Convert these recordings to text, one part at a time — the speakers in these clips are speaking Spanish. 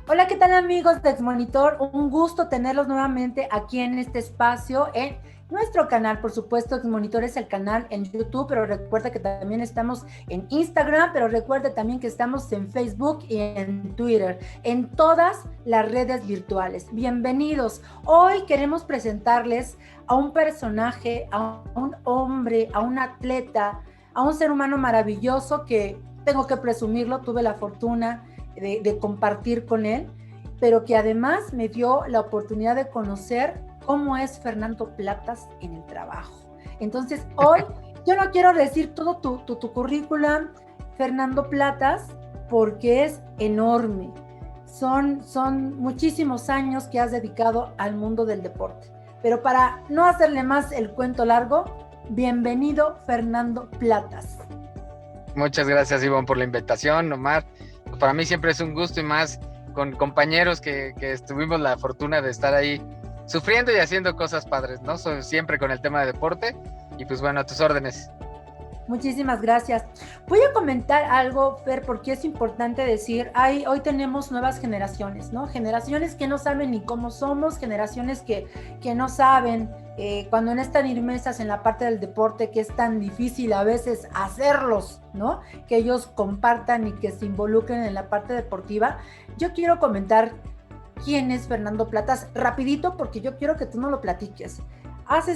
Hola, ¿qué tal amigos de Exmonitor? Un gusto tenerlos nuevamente aquí en este espacio, en nuestro canal. Por supuesto, Exmonitor es el canal en YouTube, pero recuerda que también estamos en Instagram, pero recuerda también que estamos en Facebook y en Twitter, en todas las redes virtuales. Bienvenidos. Hoy queremos presentarles a un personaje, a un hombre, a un atleta, a un ser humano maravilloso que tengo que presumirlo, tuve la fortuna de compartir con él, pero que además me dio la oportunidad de conocer cómo es Fernando Platas en el trabajo. Entonces, hoy yo no quiero decir todo tu currículum, Fernando Platas, porque es enorme. Son muchísimos años que has dedicado al mundo del deporte. Pero para no hacerle más el cuento largo, bienvenido Fernando Platas. Muchas gracias, Ivonne, por la invitación, Omar. Para mí siempre es un gusto y más con compañeros que tuvimos la fortuna de estar ahí sufriendo y haciendo cosas padres, ¿no? Siempre con el tema de deporte y pues bueno, a tus órdenes. Muchísimas gracias. Voy a comentar algo, Fer, porque es importante decir, hoy tenemos nuevas generaciones, ¿no? Generaciones que no saben ni cómo somos, generaciones que no saben cuando no están inmersas en la parte del deporte, que es tan difícil a veces hacerlos, ¿no? Que ellos compartan y que se involucren en la parte deportiva. Yo quiero comentar quién es Fernando Platas, rapidito, porque yo quiero que tú no lo platiques. Has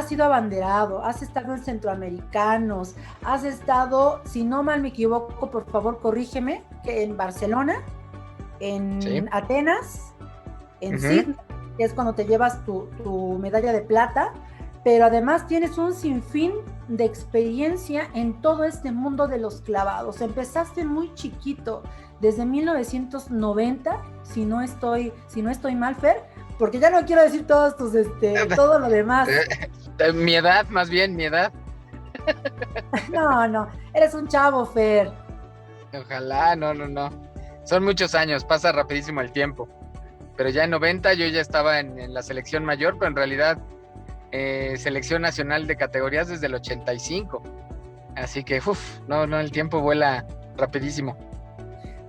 sido abanderado, has estado en Centroamericanos, has estado, si no mal me equivoco, por favor corrígeme, que en Barcelona, en Atenas, en Sydney, que es cuando te llevas tu medalla de plata, pero además tienes un sinfín de experiencia en todo este mundo de los clavados. Empezaste muy chiquito, desde 1990, si no estoy mal, Fer, porque ya no quiero decir todos todo lo demás. Mi edad, más bien, mi edad. No, eres un chavo, Fer. Ojalá, no. Son muchos años, pasa rapidísimo el tiempo. Pero ya en 90 yo ya estaba en la selección mayor, pero en realidad selección nacional de categorías desde el 85. Así que, el tiempo vuela rapidísimo.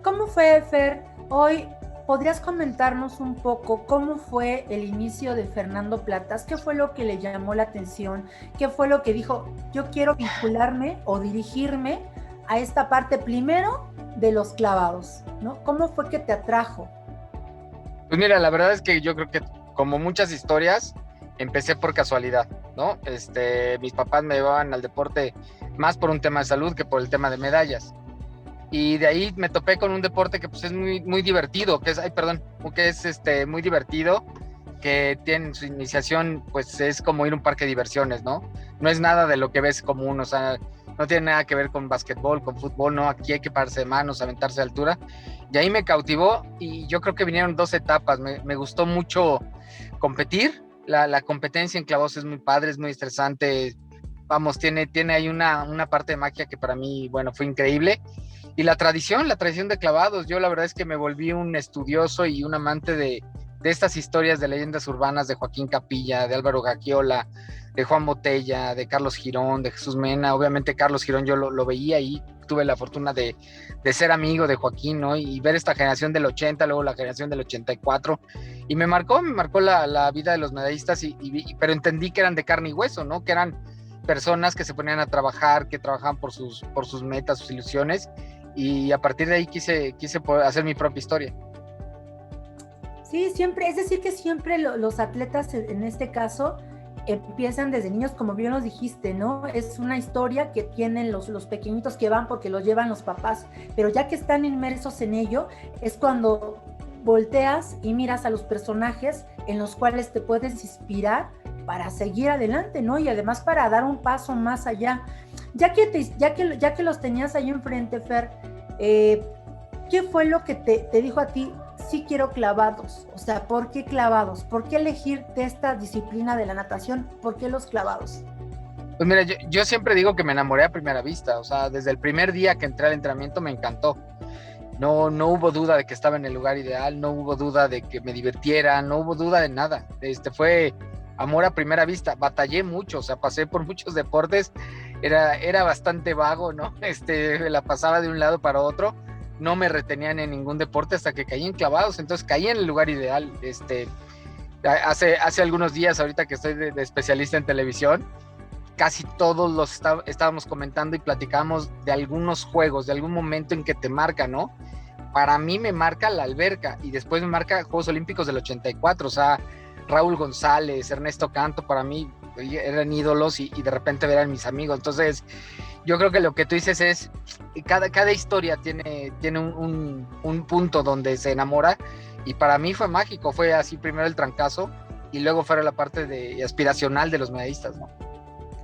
¿Cómo fue, Fer? Hoy, ¿podrías comentarnos un poco cómo fue el inicio de Fernando Platas? ¿Qué fue lo que le llamó la atención? ¿Qué fue lo que dijo, yo quiero vincularme o dirigirme a esta parte primero de los clavados, ¿no? ¿Cómo fue que te atrajo? Pues mira, la verdad es que yo creo que como muchas historias, empecé por casualidad, ¿no? Mis papás me llevaban al deporte más por un tema de salud que por el tema de medallas. Y de ahí me topé con un deporte que pues es muy, muy divertido, que es muy divertido, que tiene su iniciación, pues es como ir a un parque de diversiones, ¿no? No es nada de lo que ves común, o sea, no tiene nada que ver con básquetbol, con fútbol, no, aquí hay que pararse de manos, aventarse de altura. Y ahí me cautivó y yo creo que vinieron dos etapas, me gustó mucho competir, la competencia en clavados es muy padre, es muy estresante, vamos, tiene ahí una parte de magia que para mí, bueno, fue increíble. Y la tradición de clavados, yo la verdad es que me volví un estudioso y un amante de estas historias de leyendas urbanas de Joaquín Capilla, de Álvaro Gaggiola, de Juan Botella, de Carlos Girón, de Jesús Mena. Obviamente Carlos Girón yo lo veía ahí, tuve la fortuna de ser amigo de Joaquín, ¿no? Y ver esta generación del 80, luego la generación del 84, y me marcó la vida de los medallistas, pero entendí que eran de carne y hueso, ¿no? Que eran personas que se ponían a trabajar, que trabajaban por sus metas, sus ilusiones, y a partir de ahí quise hacer mi propia historia. Sí, siempre, es decir que siempre los atletas en este caso empiezan desde niños, como bien nos dijiste, ¿no? Es una historia que tienen los pequeñitos que van porque los llevan los papás, pero ya que están inmersos en ello, es cuando volteas y miras a los personajes en los cuales te puedes inspirar para seguir adelante, ¿no? Y además para dar un paso más allá. Ya que los tenías ahí enfrente, Fer, ¿qué fue lo que te dijo a ti? Sí quiero clavados. O sea, ¿por qué clavados? ¿Por qué elegir de esta disciplina de la natación? ¿Por qué los clavados? Pues mira, yo siempre digo que me enamoré a primera vista, o sea, desde el primer día que entré al entrenamiento me encantó. No, no hubo duda de que estaba en el lugar ideal, no hubo duda de que me divirtiera, no hubo duda de nada. Fue amor a primera vista. Batallé mucho, o sea, pasé por muchos deportes, era bastante vago, ¿no? La pasaba de un lado para otro, no me retenían en ningún deporte hasta que caí en clavados, entonces caí en el lugar ideal. Hace algunos días, ahorita que estoy de especialista en televisión, casi todos los estábamos comentando y platicamos de algunos juegos, de algún momento en que te marca, ¿no? Para mí me marca la alberca y después me marca Juegos Olímpicos del 84, o sea, Raúl González, Ernesto Canto, para mí eran ídolos y de repente eran mis amigos. Entonces, yo creo que lo que tú dices es, cada historia tiene un punto donde se enamora y para mí fue mágico, fue así primero el trancazo y luego fue la parte aspiracional de los medallistas, ¿no?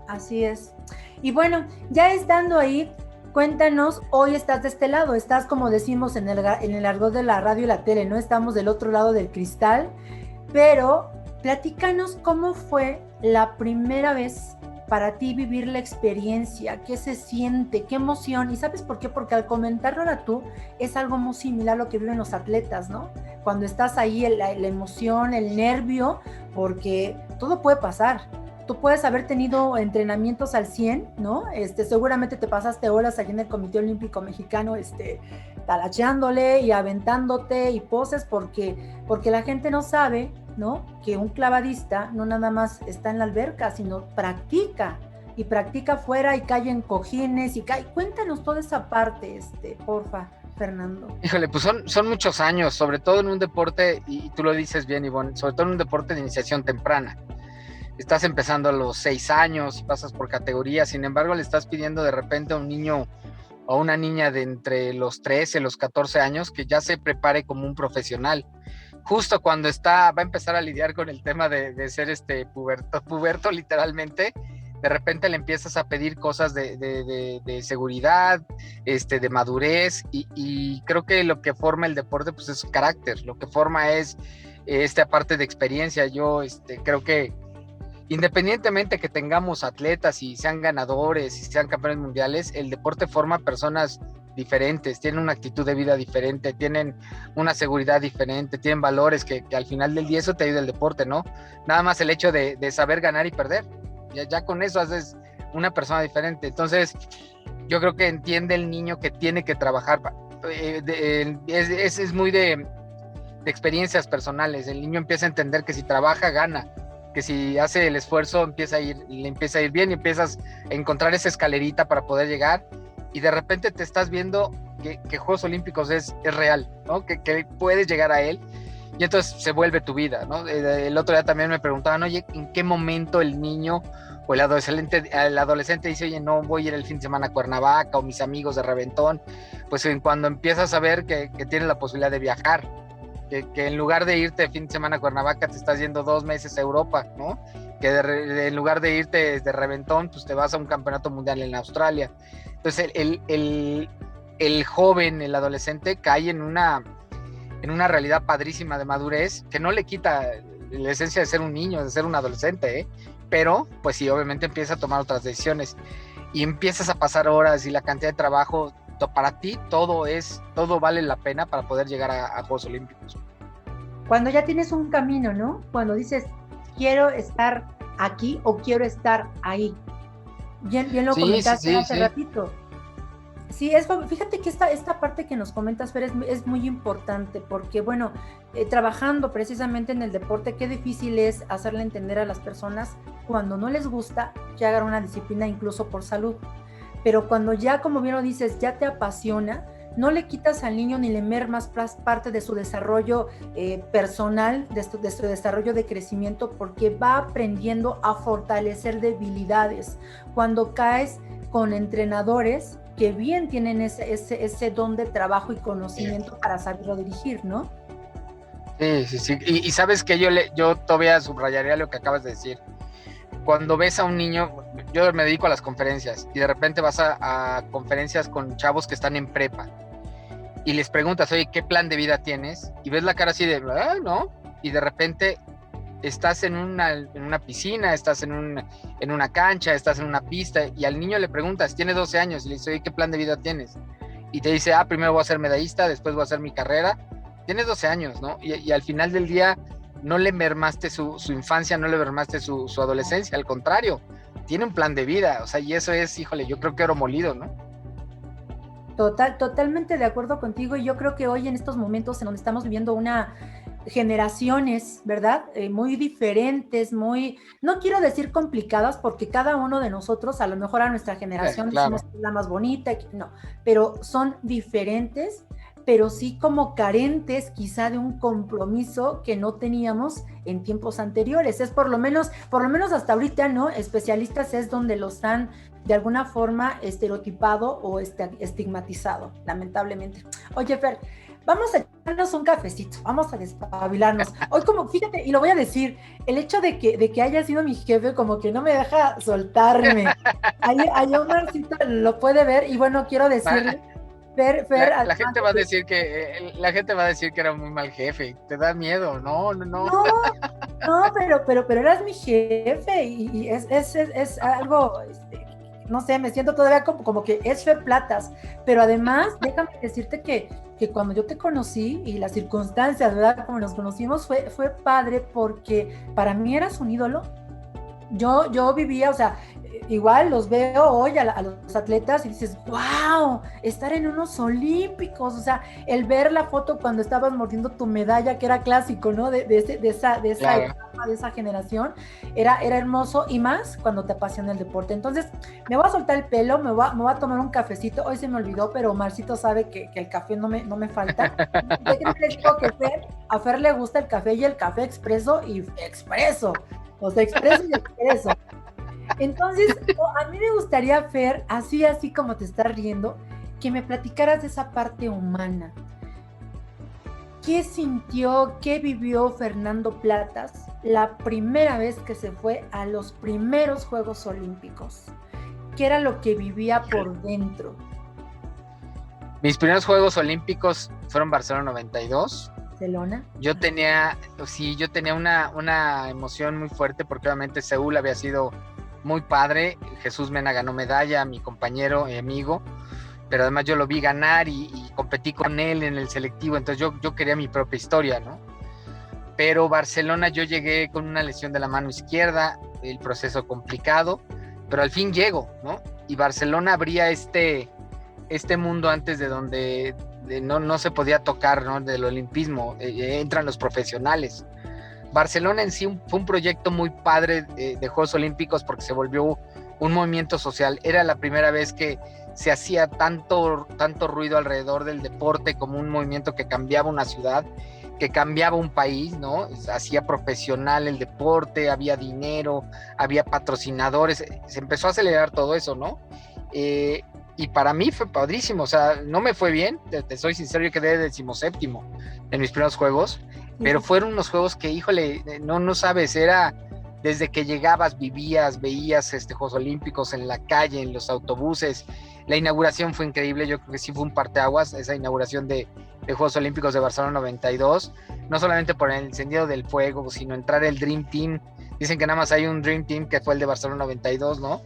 Así es. Y bueno, ya estando ahí, cuéntanos, hoy estás de este lado, estás como decimos en el argot de la radio y la tele, ¿no? Estamos del otro lado del cristal, pero platícanos cómo fue la primera vez para ti vivir la experiencia, qué se siente, qué emoción, y ¿sabes por qué? Porque al comentarlo ahora tú, es algo muy similar a lo que viven los atletas, ¿no? Cuando estás ahí, la emoción, el nervio, porque todo puede pasar. Tú puedes haber tenido entrenamientos al 100, ¿no? Seguramente te pasaste horas allí en el Comité Olímpico Mexicano, talacheándole y aventándote y poses porque la gente no sabe, ¿no? Que un clavadista no nada más está en la alberca, sino practica fuera y cae en cojines y cae. Cuéntanos toda esa parte, porfa, Fernando. Híjole, pues son muchos años, sobre todo en un deporte, y tú lo dices bien, Ivonne, sobre todo en un deporte de iniciación temprana. Estás empezando a los 6 años, pasas por categorías, sin embargo le estás pidiendo de repente a un niño o una niña de entre los 13, los 14 años que ya se prepare como un profesional. Justo cuando va a empezar a lidiar con el tema de ser puberto literalmente, de repente le empiezas a pedir cosas de seguridad, de madurez, y creo que lo que forma el deporte pues es carácter, lo que forma es esta parte de experiencia. Yo creo que independientemente que tengamos atletas y sean ganadores y sean campeones mundiales, el deporte forma personas diferentes, tienen una actitud de vida diferente, tienen una seguridad diferente, tienen valores que al final del día eso te ayuda el deporte, ¿no? Nada más el hecho de saber ganar y perder, ya con eso haces una persona diferente. Entonces yo creo que entiende el niño que tiene que trabajar, es muy de experiencias personales. El niño empieza a entender que si trabaja gana, que si hace el esfuerzo le empieza a ir bien y empiezas a encontrar esa escalerita para poder llegar, y de repente te estás viendo que Juegos Olímpicos es real, ¿no? Que puedes llegar a él, y entonces se vuelve tu vida, ¿no? El otro día también me preguntaban, oye, ¿en qué momento el niño o el adolescente dice, oye, no voy a ir el fin de semana a Cuernavaca o mis amigos de Reventón? Pues cuando empiezas a ver que tienes la posibilidad de viajar, que en lugar de irte de fin de semana a Cuernavaca te estás yendo 2 meses a Europa, ¿no? Que en lugar de irte desde Reventón, pues te vas a un campeonato mundial en Australia. Entonces el joven, el adolescente cae en una realidad padrísima de madurez que no le quita la esencia de ser un niño, de ser un adolescente, ¿eh? Pero pues sí, obviamente empieza a tomar otras decisiones y empiezas a pasar horas y la cantidad de trabajo. Para ti todo vale la pena para poder llegar a Juegos Olímpicos. Cuando ya tienes un camino, ¿no? Cuando dices, quiero estar aquí o quiero estar ahí. Bien lo comentaste hace ratito. Sí, fíjate que esta parte que nos comentas, Fer, es muy importante porque, bueno, trabajando precisamente en el deporte, qué difícil es hacerle entender a las personas cuando no les gusta que hagan una disciplina incluso por salud. Pero cuando ya, como bien lo dices, ya te apasiona, no le quitas al niño ni le mermas parte de su desarrollo personal, de su desarrollo de crecimiento, porque va aprendiendo a fortalecer debilidades. Cuando caes con entrenadores que bien tienen ese don de trabajo y conocimiento para saberlo dirigir, ¿no? Sí, sí, sí. Y sabes que yo todavía subrayaría lo que acabas de decir. Cuando ves a un niño, yo me dedico a las conferencias y de repente vas a conferencias con chavos que están en prepa y les preguntas, oye, ¿qué plan de vida tienes? Y ves la cara así de, ah, no, y de repente estás en una piscina, estás en una cancha, estás en una pista y al niño le preguntas, tiene 12 años y le dices, oye, ¿qué plan de vida tienes? Y te dice, primero voy a ser medallista, después voy a hacer mi carrera. Tienes 12 años, ¿no? Y al final del día no le mermaste su infancia, no le mermaste su adolescencia, al contrario, tiene un plan de vida, o sea, y eso es, híjole, yo creo que oro molido, ¿no? Totalmente de acuerdo contigo, y yo creo que hoy en estos momentos en donde estamos viviendo una generaciones, ¿verdad? Muy diferentes, muy, no quiero decir complicadas, porque cada uno de nosotros, a lo mejor a nuestra generación Claro. decimos que es la más bonita, no, pero son diferentes, pero sí como carentes quizá de un compromiso que no teníamos en tiempos anteriores. Es por lo menos hasta ahorita, ¿no? Especialistas es donde los han de alguna forma estereotipado o estigmatizado, lamentablemente. Oye, Fer, vamos a echarnos un cafecito, vamos a despabilarnos. Hoy como, fíjate, y lo voy a decir, el hecho de que haya sido mi jefe como que no me deja soltarme. Ahí Omarcito lo puede ver y bueno, quiero decirle, Fer, La gente va a decir la gente va a decir que era muy mal jefe, te da miedo, no, no, no. No, pero eras mi jefe y es algo, no sé, me siento todavía como que es Fer Platas, pero además, déjame decirte que cuando yo te conocí y las circunstancias, ¿verdad? Como nos conocimos, fue padre porque para mí eras un ídolo. Yo vivía, o sea, igual los veo hoy a los atletas y dices, wow, estar en unos olímpicos, o sea, el ver la foto cuando estabas mordiendo tu medalla, que era clásico, ¿no? De esa Claro. etapa, de esa generación, era hermoso, y más cuando te apasiona el deporte. Entonces, me voy a soltar el pelo, me voy a tomar un cafecito, hoy se me olvidó, pero Marcito sabe que el café no me falta. ¿De qué les digo que a Fer le gusta el café y el café expreso y expreso? O sea, expreso y expreso. Entonces, a mí me gustaría, Fer, así como te estás riendo, que me platicaras de esa parte humana. ¿Qué sintió, qué vivió Fernando Platas la primera vez que se fue a los primeros Juegos Olímpicos? ¿Qué era lo que vivía por dentro? Mis primeros Juegos Olímpicos fueron Barcelona 92. ¿Barcelona? Yo tenía una emoción muy fuerte porque obviamente Seúl había sido muy padre. Jesús Mena ganó medalla, mi compañero y amigo, pero además yo lo vi ganar y competí con él en el selectivo, entonces yo quería mi propia historia, ¿no? Pero Barcelona yo llegué con una lesión de la mano izquierda, el proceso complicado, pero al fin llego, ¿no? Y Barcelona abría este mundo antes de donde no se podía tocar, ¿no? Del olimpismo, entran los profesionales. Barcelona en sí fue un proyecto muy padre de Juegos Olímpicos porque se volvió un movimiento social. Era la primera vez que se hacía tanto ruido alrededor del deporte como un movimiento que cambiaba una ciudad, que cambiaba un país, ¿no? Hacía profesional el deporte, había dinero, había patrocinadores, se empezó a acelerar todo eso, ¿no? Y para mí fue padrísimo, o sea, no me fue bien, te soy sincero, yo quedé 17º en mis primeros juegos, pero fueron unos juegos que, híjole, no sabes, era desde que llegabas, vivías, veías Juegos Olímpicos en la calle, en los autobuses. La inauguración fue increíble, yo creo que sí fue un parteaguas, esa inauguración de Juegos Olímpicos de Barcelona 92, no solamente por el encendido del fuego, sino entrar el Dream Team. Dicen que nada más hay un Dream Team que fue el de Barcelona 92, ¿no?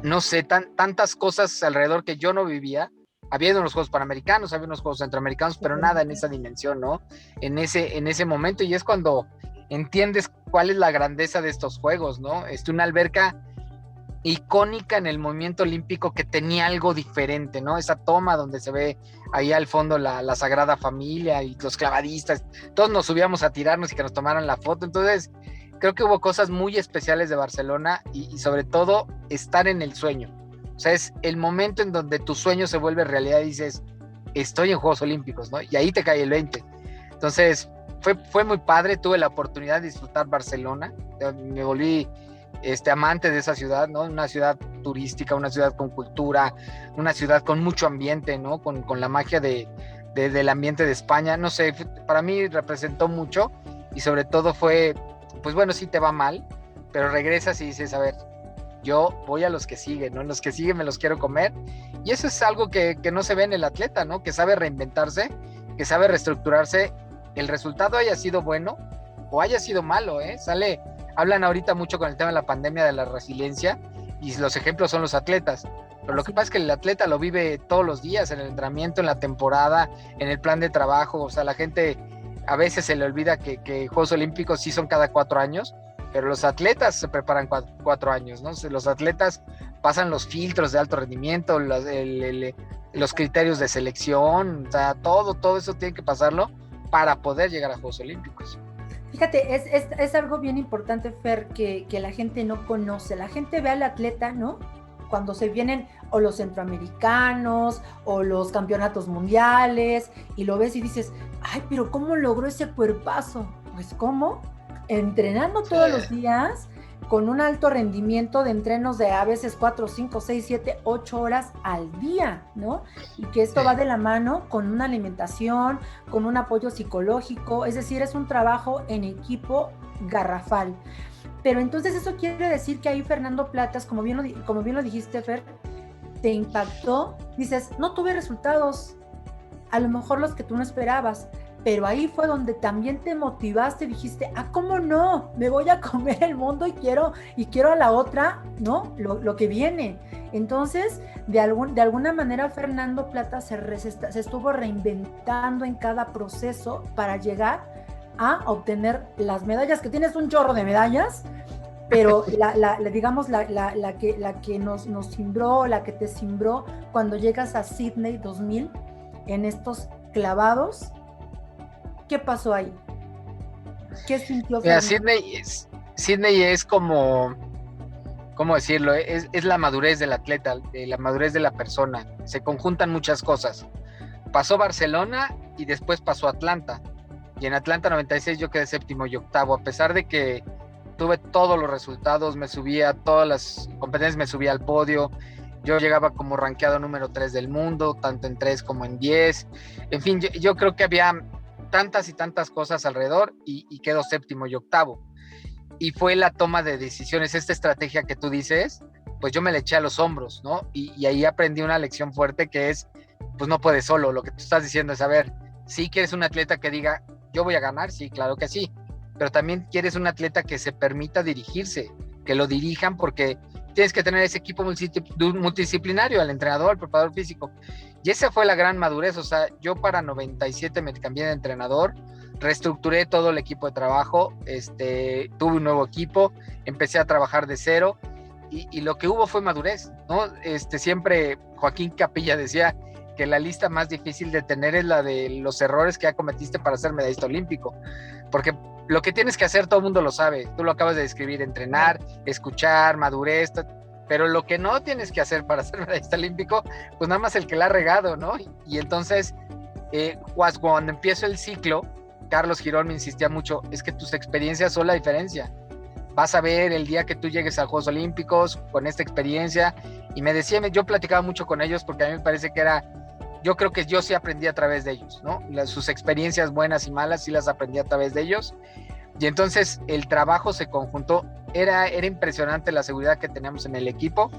No sé, tantas cosas alrededor que yo no vivía. Había unos Juegos Panamericanos, había unos Juegos Centroamericanos, pero nada en esa dimensión, ¿no? En ese momento, y es cuando entiendes cuál es la grandeza de estos Juegos, ¿no? Una alberca icónica en el movimiento olímpico que tenía algo diferente, ¿no? Esa toma donde se ve ahí al fondo la Sagrada Familia y los clavadistas, todos nos subíamos a tirarnos y que nos tomaran la foto. Entonces creo que hubo cosas muy especiales de Barcelona y sobre todo estar en el sueño. O sea, es el momento en donde tu sueño se vuelve realidad y dices, estoy en Juegos Olímpicos, ¿no? Y ahí te cae el 20. Entonces, fue muy padre, tuve la oportunidad de disfrutar Barcelona, me volví amante de esa ciudad, ¿no? Una ciudad turística, una ciudad con cultura, una ciudad con mucho ambiente, ¿no? Con la magia de del ambiente de España, no sé, para mí representó mucho y sobre todo fue, pues bueno, sí te va mal, pero regresas y dices, a ver, yo voy a los que siguen, ¿no? Los que siguen me los quiero comer. Y eso es algo que no se ve en el atleta, ¿no? Que sabe reinventarse, que sabe reestructurarse. El resultado haya sido bueno o haya sido malo, ¿eh? Hablan ahorita mucho con el tema de la pandemia de la resiliencia y los ejemplos son los atletas. Pero lo que pasa es que el atleta lo vive todos los días, en el entrenamiento, en la temporada, en el plan de trabajo. O sea, la gente a veces se le olvida que Juegos Olímpicos sí son cada 4 años, pero los atletas se preparan 4 años, ¿no? Los atletas pasan los filtros de alto rendimiento, los criterios de selección, o sea, todo eso tiene que pasarlo para poder llegar a Juegos Olímpicos. Fíjate, es algo bien importante, Fer, que la gente no conoce. La gente ve al atleta, ¿no? Cuando se vienen o los centroamericanos o los campeonatos mundiales y lo ves y dices, ay, pero ¿cómo logró ese cuerpazo? Pues ¿cómo? Entrenando todos los días con un alto rendimiento de entrenos de a veces 4, 5, 6, 7, 8 horas al día, ¿no? Y que esto va de la mano con una alimentación, con un apoyo psicológico, es decir, es un trabajo en equipo garrafal. Pero entonces eso quiere decir que ahí Fernando Platas, como bien lo dijiste, Fer, te impactó, dices, no tuve resultados, a lo mejor los que tú no esperabas, pero ahí fue donde también te motivaste, dijiste, ¿cómo no? Me voy a comer el mundo y quiero a la otra, ¿no? Lo que viene. Entonces, de alguna manera, Fernando Plata se estuvo reinventando en cada proceso para llegar a obtener las medallas, que tienes un chorro de medallas, pero digamos, la que nos cimbró, la que te cimbró cuando llegas a Sydney 2000, en estos clavados, ¿qué pasó ahí? ¿Qué sintió? Mira, Sydney es como, ¿cómo decirlo? Es la madurez del atleta, la madurez de la persona. Se conjuntan muchas cosas. Pasó Barcelona y después pasó Atlanta. Y en Atlanta 96 yo quedé 7º y 8º. A pesar de que tuve todos los resultados, me subía a todas las competencias, me subía al podio. Yo llegaba como rankeado número 3 del mundo, tanto en 3 como en 10. En fin, yo creo que había tantas y tantas cosas alrededor y quedó 7º y 8º. Y fue la toma de decisiones, esta estrategia que tú dices, pues yo me le eché a los hombros, ¿no? Y ahí aprendí una lección fuerte que es, pues no puedes solo. Lo que tú estás diciendo es, a ver, sí quieres un atleta que diga, yo voy a ganar, sí, claro que sí, pero también quieres un atleta que se permita dirigirse, que lo dirijan, porque tienes que tener ese equipo multidisciplinario, al entrenador, al preparador físico. Y esa fue la gran madurez. O sea, yo para 97 me cambié de entrenador, reestructuré todo el equipo de trabajo, tuve un nuevo equipo, empecé a trabajar de cero y lo que hubo fue madurez, ¿no? Siempre Joaquín Capilla decía que la lista más difícil de tener es la de los errores que ya cometiste para ser medallista olímpico, porque lo que tienes que hacer todo el mundo lo sabe, tú lo acabas de describir, entrenar, escuchar, madurez, pero lo que no tienes que hacer para ser medallista olímpico, pues nada más el que la ha regado, ¿no? Y entonces, cuando empiezo el ciclo, Carlos Girón me insistía mucho, es que tus experiencias son la diferencia. Vas a ver el día que tú llegues a Juegos Olímpicos con esta experiencia. Y me decía, yo platicaba mucho con ellos porque a mí me parece que yo creo que yo sí aprendí a través de ellos, ¿no? Sus experiencias buenas y malas sí las aprendí a través de ellos. Y entonces el trabajo se conjuntó. Era impresionante la seguridad que teníamos en el equipo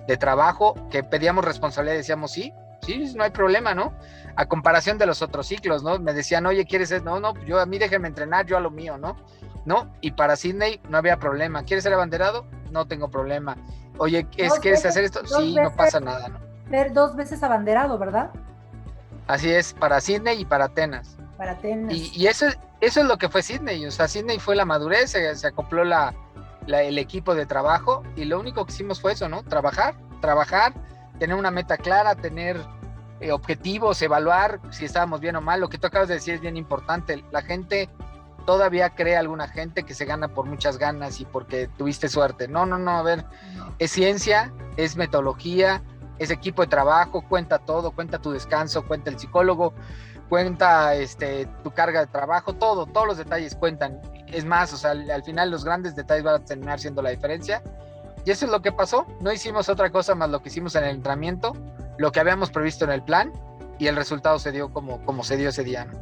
de trabajo, que pedíamos responsabilidad y decíamos, sí, no hay problema, ¿no? A comparación de los otros ciclos, ¿no? Me decían, oye, ¿quieres eso? No, yo a mí déjenme entrenar, yo a lo mío, ¿no? No, y para Sydney no había problema. ¿Quieres ser abanderado? No tengo problema. Oye, ¿quieres hacer esto? Sí, no pasa nada, ¿no? Ser 2 veces abanderado, ¿verdad? Así es, para Sydney y para Atenas. Para Atenas. Y eso es lo que fue Sydney. O sea, Sydney fue la madurez, se acopló el equipo de trabajo y lo único que hicimos fue eso, ¿no? Trabajar, tener una meta clara, tener objetivos, evaluar si estábamos bien o mal. Lo que tú acabas de decir es bien importante. La gente todavía cree, alguna gente, que se gana por muchas ganas y porque tuviste suerte. No, a ver, es ciencia, es metodología, es equipo de trabajo, cuenta todo, cuenta tu descanso, cuenta el psicólogo, cuenta tu carga de trabajo, todos los detalles cuentan. Es más, o sea, al final los grandes detalles van a terminar siendo la diferencia. Y eso es lo que pasó. No hicimos otra cosa más lo que hicimos en el entrenamiento, lo que habíamos previsto en el plan, y el resultado se dio como se dio ese día, ¿no?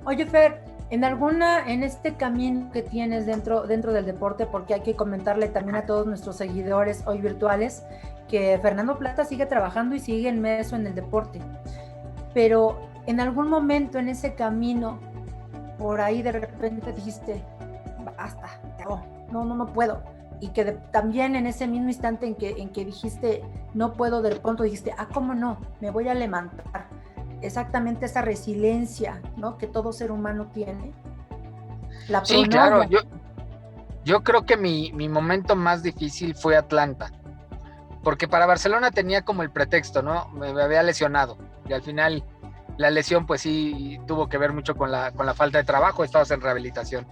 Oye, Fer, en este camino que tienes dentro del deporte, porque hay que comentarle también a todos nuestros seguidores hoy virtuales que Fernando Plata sigue trabajando y sigue inmerso en el deporte, pero en algún momento en ese camino, por ahí de repente dijiste, basta, no puedo, y que también en ese mismo instante en que dijiste, no puedo, de pronto dijiste, ¿cómo no? Me voy a levantar. Exactamente esa resiliencia, ¿no? Que todo ser humano tiene. Sí, claro, yo creo que mi momento más difícil fue Atlanta, porque para Barcelona tenía como el pretexto, ¿no? Me había lesionado, y al final la lesión pues sí tuvo que ver mucho con la falta de trabajo, estabas en rehabilitación.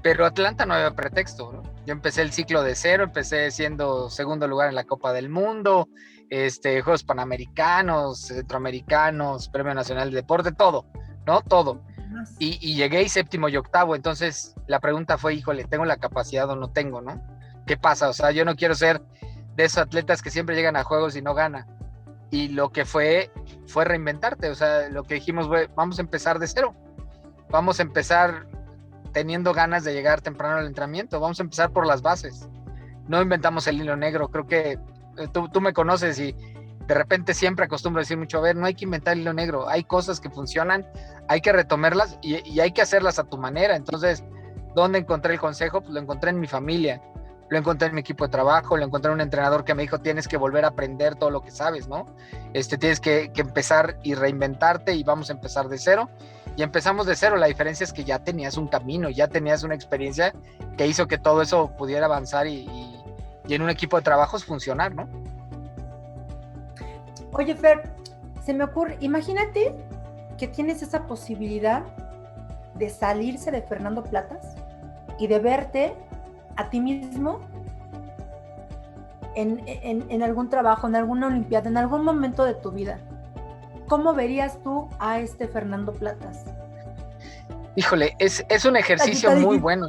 Pero Atlanta no había pretexto, ¿no? Yo empecé el ciclo de cero, empecé siendo segundo lugar en la Copa del Mundo, Juegos Panamericanos, Centroamericanos, Premio Nacional de Deporte, todo, ¿no? Todo. Y llegué y séptimo y octavo, entonces la pregunta fue, híjole, ¿tengo la capacidad o no tengo, no? ¿Qué pasa? O sea, yo no quiero ser de esos atletas que siempre llegan a juegos y no ganan. Y lo que fue reinventarte, o sea, lo que dijimos fue, vamos a empezar de cero, vamos a empezar teniendo ganas de llegar temprano al entrenamiento, vamos a empezar por las bases, no inventamos el hilo negro, creo que tú me conoces y de repente siempre acostumbro a decir mucho, a ver, no hay que inventar el hilo negro, hay cosas que funcionan, hay que retomarlas y hay que hacerlas a tu manera. Entonces, ¿dónde encontré el consejo? Pues lo encontré en mi familia, lo encontré en mi equipo de trabajo, lo encontré en un entrenador que me dijo, tienes que volver a aprender todo lo que sabes, ¿no? Tienes que empezar y reinventarte y vamos a empezar de cero. Y empezamos de cero, la diferencia es que ya tenías un camino, ya tenías una experiencia que hizo que todo eso pudiera avanzar y en un equipo de trabajos funcionar, ¿no? Oye, Fer, se me ocurre, imagínate que tienes esa posibilidad de salirse de Fernando Platas y de verte a ti mismo en algún trabajo, en alguna olimpiada, en algún momento de tu vida. ¿Cómo verías tú a Fernando Platas? Híjole, es un ejercicio muy bueno.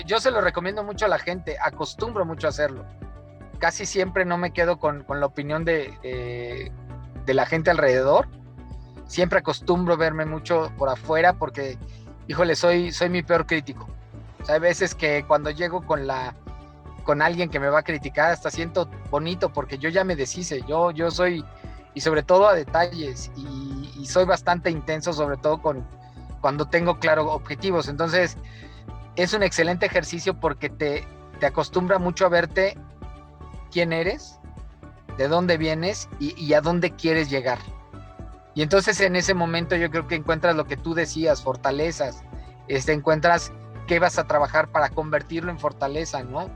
Yo se lo recomiendo mucho a la gente, acostumbro mucho a hacerlo. Casi siempre no me quedo con la opinión de la gente alrededor. Siempre acostumbro verme mucho por afuera porque, híjole, soy mi peor crítico. O sea, hay veces que cuando llego con alguien que me va a criticar, hasta siento bonito porque yo ya me deshice. Yo soy, y sobre todo a detalles, y soy bastante intenso, sobre todo cuando tengo claro objetivos. Entonces, es un excelente ejercicio porque te acostumbra mucho a verte quién eres, de dónde vienes y a dónde quieres llegar. Y entonces en ese momento yo creo que encuentras lo que tú decías, fortalezas, encuentras qué vas a trabajar para convertirlo en fortaleza, ¿no?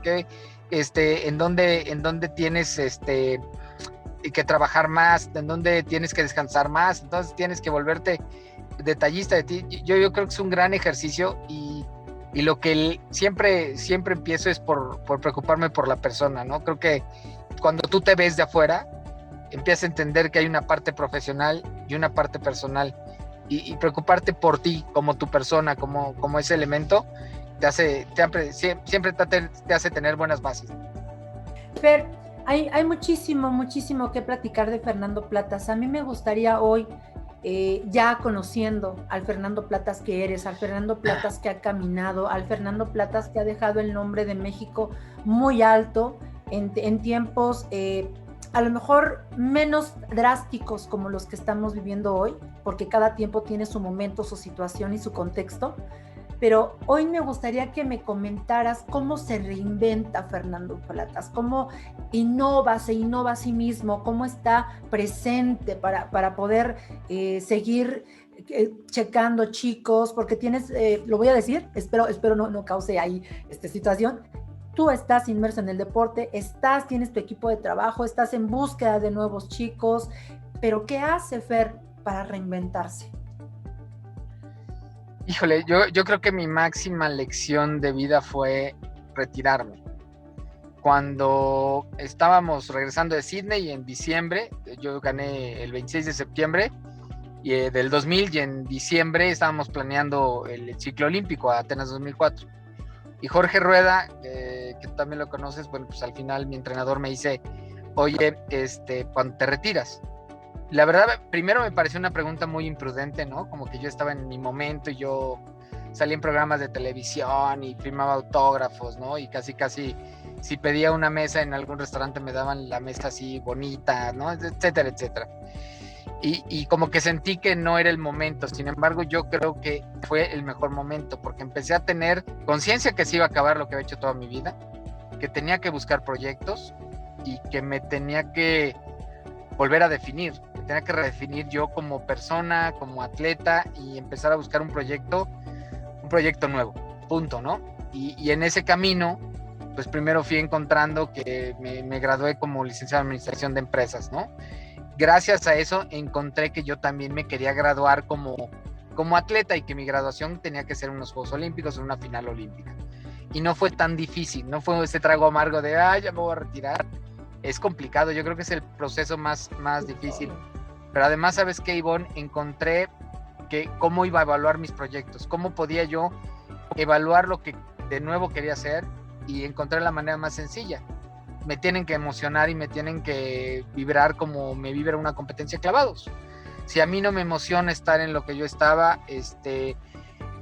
En dónde tienes que trabajar más, en dónde tienes que descansar más, entonces tienes que volverte detallista de ti. Yo creo que es un gran ejercicio y lo que siempre empiezo es por preocuparme por la persona, ¿no? Creo que cuando tú te ves de afuera, empiezas a entender que hay una parte profesional y una parte personal y preocuparte por ti como tu persona, como ese elemento, siempre te hace tener buenas bases. Fer, hay muchísimo que platicar de Fernando Platas. A mí me gustaría hoy, ya conociendo al Fernando Platas que eres, al Fernando Platas que ha caminado, al Fernando Platas que ha dejado el nombre de México muy alto en tiempos a lo mejor menos drásticos como los que estamos viviendo hoy, porque cada tiempo tiene su momento, su situación y su contexto. Pero hoy me gustaría que me comentaras cómo se reinventa Fernando Platas, cómo se innova a sí mismo, cómo está presente para poder seguir checando chicos, porque tienes, lo voy a decir, espero no cause ahí situación. Tú estás inmerso en el deporte, tienes tu equipo de trabajo, estás en búsqueda de nuevos chicos, pero ¿qué hace Fer para reinventarse? Híjole, yo creo que mi máxima lección de vida fue retirarme. Cuando estábamos regresando de Sydney en diciembre, yo gané el 26 de septiembre del 2000 y en diciembre estábamos planeando el ciclo olímpico a Atenas 2004. Y Jorge Rueda, que tú también lo conoces, bueno, pues al final mi entrenador me dice, oye, cuando te retiras, La verdad, primero me pareció una pregunta muy imprudente, ¿no? Como que yo estaba en mi momento y yo salí en programas de televisión y firmaba autógrafos, ¿no? Y casi, si pedía una mesa en algún restaurante me daban la mesa así bonita, ¿no? Etcétera, etcétera. Y como que sentí que no era el momento. Sin embargo, yo creo que fue el mejor momento porque empecé a tener conciencia que se iba a acabar lo que había hecho toda mi vida, que tenía que buscar proyectos y que me tenía que volver a definir, me tenía que redefinir yo como persona, como atleta y empezar a buscar un proyecto nuevo, punto, ¿no? Y en ese camino, pues primero fui encontrando que me gradué como licenciado en administración de empresas, ¿no? Gracias a eso encontré que yo también me quería graduar como atleta y que mi graduación tenía que ser unos Juegos Olímpicos o una final olímpica. Y no fue tan difícil, no fue ese trago amargo de, ya me voy a retirar. Es complicado, yo creo que es el proceso más difícil. Pero además, ¿sabes qué, Ivonne? Encontré que cómo iba a evaluar mis proyectos, cómo podía yo evaluar lo que de nuevo quería hacer y encontré la manera más sencilla. Me tienen que emocionar y me tienen que vibrar como me vibra una competencia de clavados. Si a mí no me emociona estar en lo que yo estaba,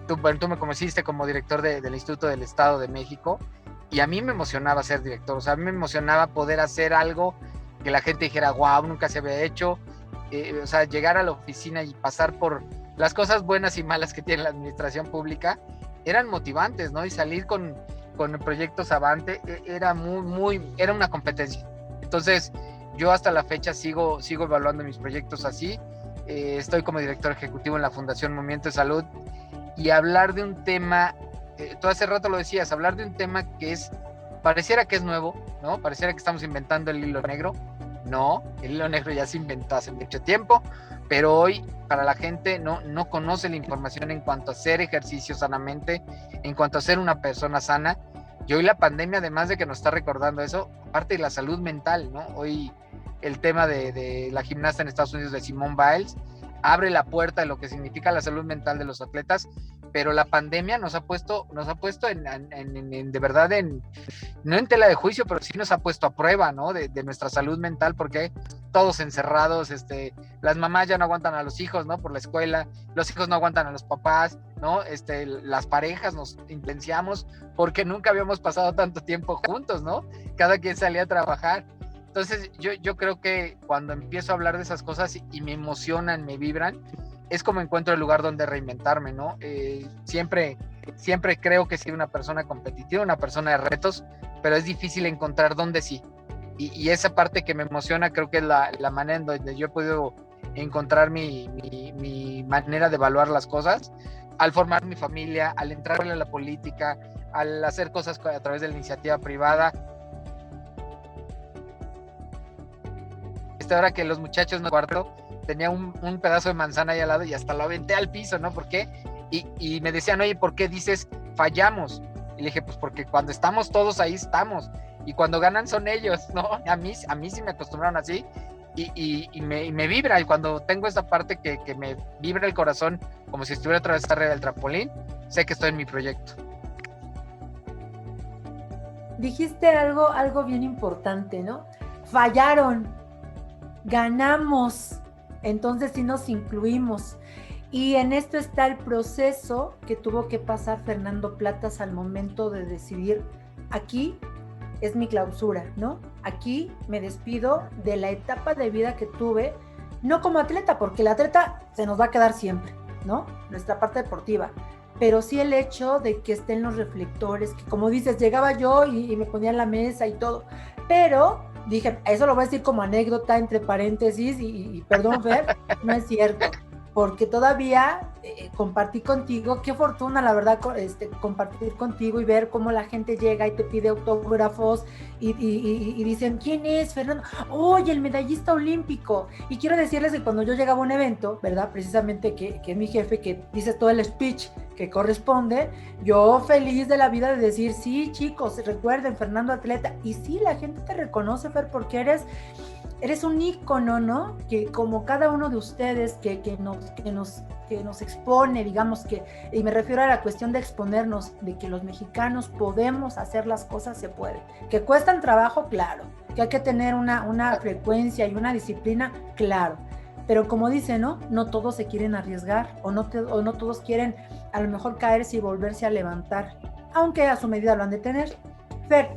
tú me conociste como director del Instituto del Estado de México y a mí me emocionaba ser director, o sea, a mí me emocionaba poder hacer algo que la gente dijera, wow, nunca se había hecho, o sea, llegar a la oficina y pasar por las cosas buenas y malas que tiene la administración pública, eran motivantes, ¿no? Y salir con proyectos avante era era una competencia. Entonces, yo hasta la fecha sigo evaluando mis proyectos así. Estoy como director ejecutivo en la Fundación Movimiento de Salud y hablar de un tema, tú hace rato lo decías, hablar de un tema que pareciera que es nuevo, ¿no? Pareciera que estamos inventando el hilo negro. No, el hilo negro ya se inventó hace mucho tiempo, pero hoy para la gente no conoce la información en cuanto a hacer ejercicio sanamente, en cuanto a ser una persona sana. Y hoy la pandemia, además de que nos está recordando eso, aparte de la salud mental, ¿no? Hoy el tema de la gimnasta en Estados Unidos de Simone Biles abre la puerta de lo que significa la salud mental de los atletas, pero la pandemia nos ha puesto de verdad no en tela de juicio, pero sí nos ha puesto a prueba, ¿no? De nuestra salud mental, porque todos encerrados, las mamás ya no aguantan a los hijos, ¿no? Por la escuela, los hijos no aguantan a los papás, ¿no? Las parejas nos influenciamos porque nunca habíamos pasado tanto tiempo juntos, ¿no? Cada quien salía a trabajar. Entonces yo creo que cuando empiezo a hablar de esas cosas y me emocionan, me vibran, es como encuentro el lugar donde reinventarme, ¿no? Siempre creo que soy una persona competitiva, una persona de retos, pero es difícil encontrar dónde sí. Y esa parte que me emociona creo que es la manera en donde yo he podido encontrar mi manera de evaluar las cosas, al formar mi familia, al entrar a la política, al hacer cosas a través de la iniciativa privada. Ahora que los muchachos no cuarto, tenía un pedazo de manzana ahí al lado y hasta lo aventé al piso, ¿no? ¿Por qué? Y me decían, oye, ¿por qué dices fallamos? Y le dije, pues porque cuando estamos todos ahí estamos, y cuando ganan son ellos, ¿no? A mí sí me acostumbraron así, y me vibra, y cuando tengo esa parte que me vibra el corazón, como si estuviera otra vez arriba del trampolín, sé que estoy en mi proyecto. Dijiste algo bien importante, ¿no? Fallaron, ganamos, entonces sí nos incluimos. Y en esto está el proceso que tuvo que pasar Fernando Platas al momento de decidir, aquí es mi clausura, ¿no? Aquí me despido de la etapa de vida que tuve, no como atleta, porque el atleta se nos va a quedar siempre, ¿no? Nuestra parte deportiva, pero sí el hecho de que estén los reflectores, que como dices, llegaba yo y me ponía en la mesa y todo, pero dije, eso lo voy a decir como anécdota entre paréntesis y perdón, Fer, no es cierto, porque todavía compartí contigo, qué fortuna la verdad compartir contigo y ver cómo la gente llega y te pide autógrafos y dicen, ¿quién es Fernando? ¡Oye, el medallista olímpico! Y quiero decirles que cuando yo llegaba a un evento, ¿verdad? Precisamente que es mi jefe, que dice todo el speech que corresponde, yo feliz de la vida de decir, sí, chicos, recuerden, Fernando atleta, y sí, la gente te reconoce, Fer, porque eres un ícono, ¿no? Que como cada uno de ustedes que nos expone, digamos y me refiero a la cuestión de exponernos, de que los mexicanos podemos hacer las cosas, se puede. Que cuestan trabajo, claro. Que hay que tener una frecuencia y una disciplina, claro. pero como dice, ¿no? No todos se quieren arriesgar o no todos quieren a lo mejor caerse y volverse a levantar, aunque a su medida lo han de tener. Fer,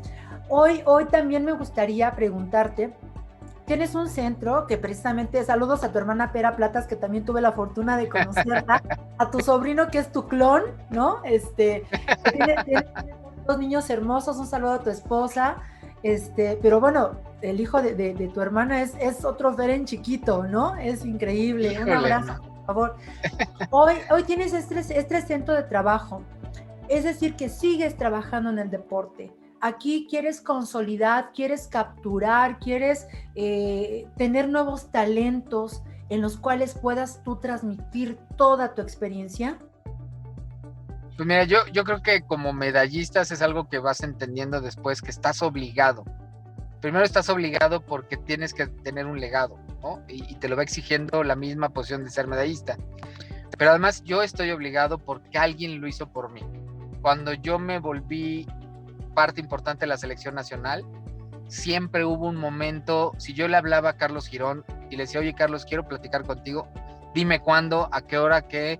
hoy también me gustaría preguntarte, tienes un centro que precisamente, saludos a tu hermana Pera Platas, que también tuve la fortuna de conocerla, a tu sobrino que es tu clon, ¿no? Tiene dos niños hermosos, un saludo a tu esposa, pero bueno, el hijo de tu hermana es otro Fer en chiquito, ¿no? Es increíble. Híjole, un abrazo, no. por favor. Hoy tienes este centro de trabajo, es decir, que sigues trabajando en el deporte. Aquí quieres consolidar, quieres capturar, quieres tener nuevos talentos en los cuales puedas tú transmitir toda tu experiencia. Pues mira, yo creo que como medallistas es algo que vas entendiendo después, que estás obligado. Primero estás obligado porque tienes que tener un legado, ¿no? Y te lo va exigiendo la misma posición de ser medallista. Pero además yo estoy obligado porque alguien lo hizo por mí. Cuando yo me volví parte importante de la selección nacional, siempre hubo un momento, si yo le hablaba a Carlos Girón y le decía, oye Carlos, quiero platicar contigo, dime cuándo, a qué hora, qué,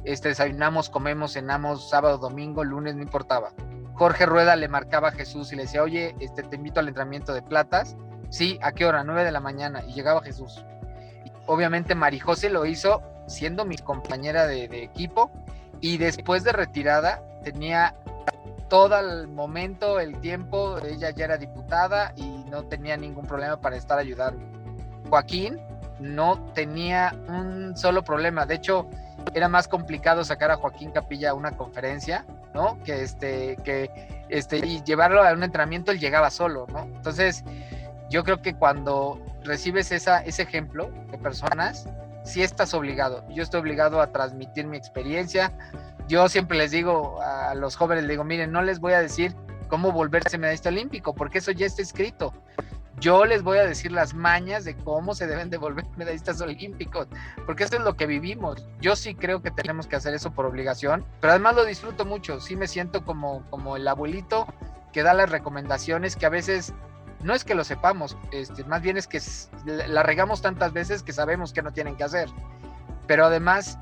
desayunamos, comemos, cenamos, sábado, domingo, lunes, no importaba. Jorge Rueda le marcaba a Jesús y le decía, oye, te invito al entrenamiento de platas, sí, ¿a qué hora? 9 de la mañana, y llegaba Jesús. Y obviamente Marijose lo hizo siendo mi compañera de equipo, y después de retirada tenía todo el momento, el tiempo, ella ya era diputada y no tenía ningún problema para estar ayudando. Joaquín no tenía un solo problema, de hecho era más complicado sacar a Joaquín Capilla a una conferencia, ¿no? Y llevarlo a un entrenamiento, él llegaba solo, ¿no? Entonces yo creo que cuando recibes ese ejemplo de personas, sí estás obligado. Yo estoy obligado a transmitir mi experiencia. Yo siempre les digo a los jóvenes, les digo, miren, no les voy a decir cómo volverse medallista olímpico, porque eso ya está escrito. Yo les voy a decir las mañas de cómo se deben de volver medallistas olímpicos, porque eso es lo que vivimos. Yo sí creo que tenemos que hacer eso por obligación, pero además lo disfruto mucho. Sí me siento como el abuelito que da las recomendaciones, que a veces no es que lo sepamos, más bien es que la regamos tantas veces que sabemos que no tienen que hacer. Pero además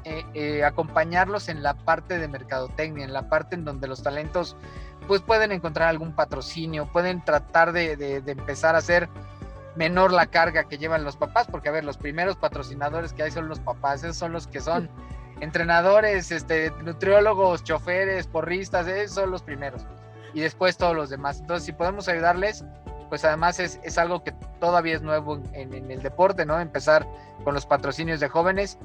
acompañarlos en la parte de mercadotecnia, en la parte en donde los talentos pues pueden encontrar algún patrocinio, pueden tratar de empezar a hacer menor la carga que llevan los papás, porque a ver, los primeros patrocinadores que hay son los papás, esos son los que son entrenadores, nutriólogos, choferes, porristas, esos son los primeros, y después todos los demás. Entonces, si podemos ayudarles, pues además es algo que todavía es nuevo en el deporte, ¿no? Empezar con los patrocinios de jóvenes,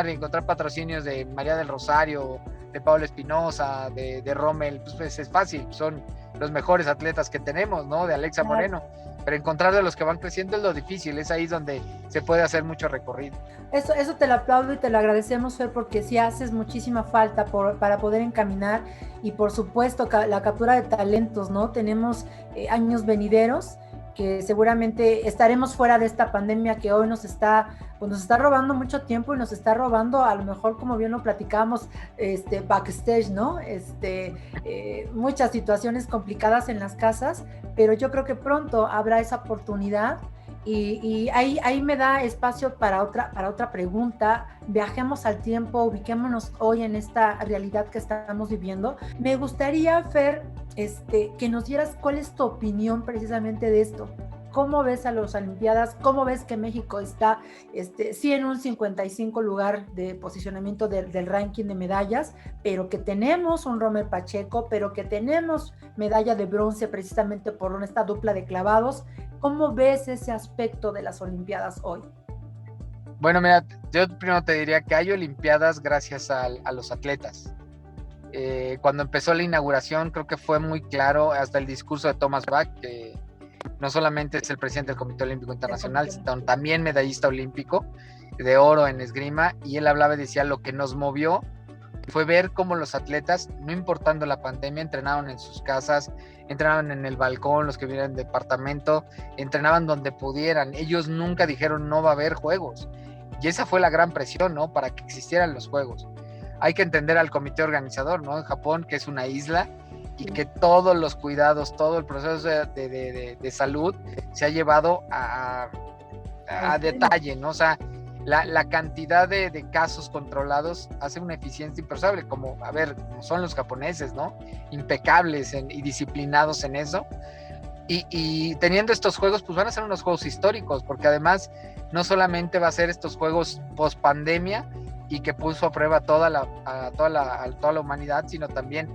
encontrar patrocinios de María del Rosario, de Pablo Espinosa, de Rommel, pues es fácil, son los mejores atletas que tenemos, ¿no? De Alexa Moreno, pero encontrar de los que van creciendo es lo difícil, es ahí donde se puede hacer mucho recorrido. Eso te lo aplaudo y te lo agradecemos, Fer, porque sí haces muchísima falta para poder encaminar, y por supuesto la captura de talentos, ¿no? Tenemos años venideros que seguramente estaremos fuera de esta pandemia que hoy nos está robando mucho tiempo y nos está robando, a lo mejor, como bien lo platicábamos, backstage, ¿no? Muchas situaciones complicadas en las casas, pero yo creo que pronto habrá esa oportunidad. Y ahí me da espacio para otra pregunta. Viajemos al tiempo, ubiquémonos hoy en esta realidad que estamos viviendo. Me gustaría, Fer, que nos dieras cuál es tu opinión precisamente de esto. ¿Cómo ves a las Olimpiadas? ¿Cómo ves que México está, sí, en un 55 lugar de posicionamiento del ranking de medallas, pero que tenemos un Rommel Pacheco, pero que tenemos medalla de bronce precisamente por esta dupla de clavados? ¿Cómo ves ese aspecto de las Olimpiadas hoy? Bueno, mira, yo primero te diría que hay Olimpiadas gracias a los atletas. Cuando empezó la inauguración, creo que fue muy claro, hasta el discurso de Thomas Bach, que no solamente es el presidente del Comité Olímpico Internacional, sino también medallista olímpico de oro en esgrima, y él hablaba y decía, lo que nos movió fue ver cómo los atletas, no importando la pandemia, entrenaban en sus casas, entrenaban en el balcón, los que vivían en departamento, entrenaban donde pudieran. Ellos nunca dijeron no va a haber juegos, y esa fue la gran presión, ¿no? Para que existieran los juegos. Hay que entender al comité organizador, ¿no? En Japón, que es una isla, y que todos los cuidados, todo el proceso de salud se ha llevado a detalle, ¿no? O sea, la cantidad de casos controlados hace una eficiencia impensable, como, a ver, como son los japoneses, ¿no? Impecables y disciplinados en eso. Y teniendo estos juegos, pues van a ser unos juegos históricos, porque además no solamente va a ser estos juegos post pandemia y que puso a prueba a toda la humanidad, sino también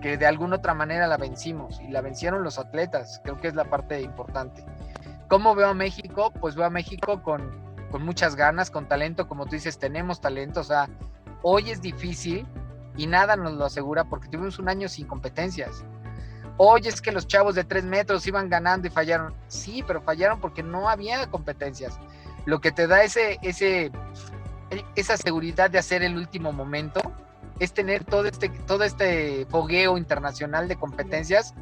que de alguna otra manera la vencimos, y la vencieron los atletas. Creo que es la parte importante. ¿Cómo veo a México? Pues veo a México con muchas ganas, con talento, como tú dices, tenemos talento. O sea, hoy es difícil y nada nos lo asegura, porque tuvimos un año sin competencias. Hoy es que los chavos de 3 metros iban ganando y fallaron. Sí, pero fallaron porque no había competencias. Lo que te da esa seguridad de hacer el último momento es tener todo este fogueo internacional de competencias.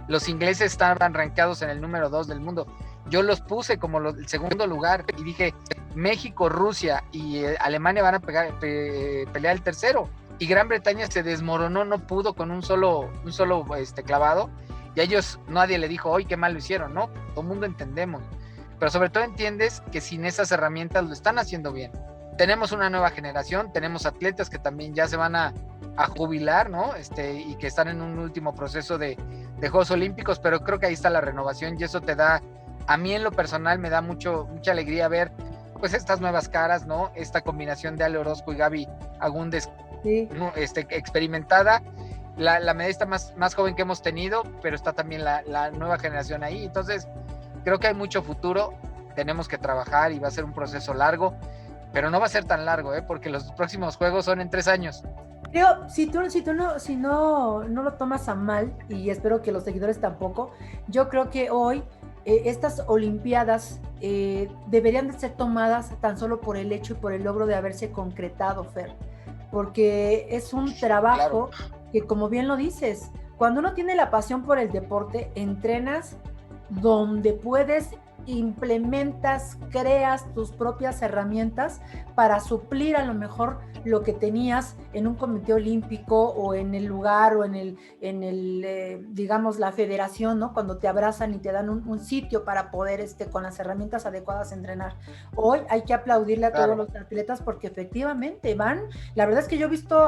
Los ingleses estaban rankeados en el número 2 del mundo. Yo los puse como el segundo lugar y dije, México, Rusia y Alemania van a pelear el tercero. Y Gran Bretaña se desmoronó, no pudo con un solo clavado, y a ellos nadie le dijo, ¡ay, qué mal lo hicieron! No, todo el mundo entendemos, pero sobre todo entiendes que sin esas herramientas lo están haciendo bien. Tenemos una nueva generación, tenemos atletas que también ya se van a jubilar, ¿no? Y que están en un último proceso de Juegos Olímpicos, pero creo que ahí está la renovación, y eso te da, a mí en lo personal me da mucha alegría ver pues estas nuevas caras, ¿no? Esta combinación de Ale Orozco y Gaby Agúndez, sí, experimentada, la medallista más joven que hemos tenido, pero está también la nueva generación ahí. Entonces creo que hay mucho futuro, tenemos que trabajar y va a ser un proceso largo, pero no va a ser tan largo, porque los próximos juegos son en 3 años. Creo, si no lo tomas a mal, y espero que los seguidores tampoco, yo creo que hoy estas olimpiadas deberían de ser tomadas tan solo por el hecho y por el logro de haberse concretado, Fer, porque es un trabajo, claro, que, como bien lo dices, cuando uno tiene la pasión por el deporte, entrenas donde puedes, implementas, creas tus propias herramientas para suplir a lo mejor lo que tenías en un comité olímpico o en el lugar o en el digamos, la federación, ¿no? Cuando te abrazan y te dan un sitio para poder con las herramientas adecuadas entrenar. Hoy hay que aplaudirle a todos los atletas, porque efectivamente van, la verdad es que yo he visto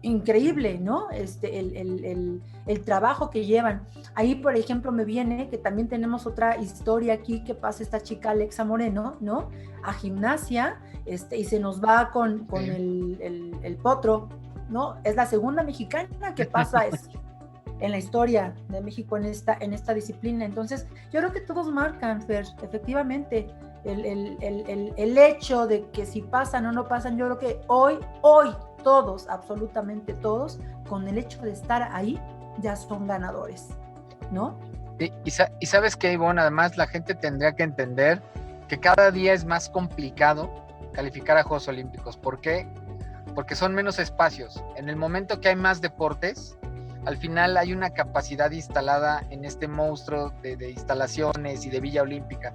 increíble, ¿no? El trabajo que llevan. Ahí, por ejemplo, me viene que también tenemos otra historia aquí que pasa esta chica Alexa Moreno, ¿no? A gimnasia, y se nos va con el potro, ¿no? Es la segunda mexicana que pasa en la historia de México en esta disciplina. Entonces, yo creo que todos marcan, Fer, efectivamente, el hecho de que si pasan o no pasan. Yo creo que hoy, todos, absolutamente todos, con el hecho de estar ahí, ya son ganadores, ¿no? Y sabes que, Ivonne, además la gente tendría que entender que cada día es más complicado calificar a Juegos Olímpicos. ¿Por qué? Porque son menos espacios. En el momento que hay más deportes, al final hay una capacidad instalada en este monstruo de instalaciones y de Villa Olímpica.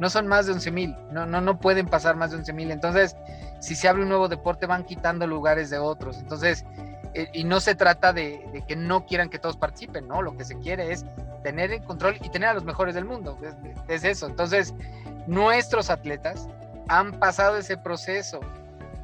No son más de 11,000, no pueden pasar más de 11,000. Entonces, si se abre un nuevo deporte, van quitando lugares de otros. Entonces, y no se trata de que no quieran que todos participen, ¿no? Lo que se quiere es tener el control y tener a los mejores del mundo. Es eso. Entonces, nuestros atletas han pasado ese proceso.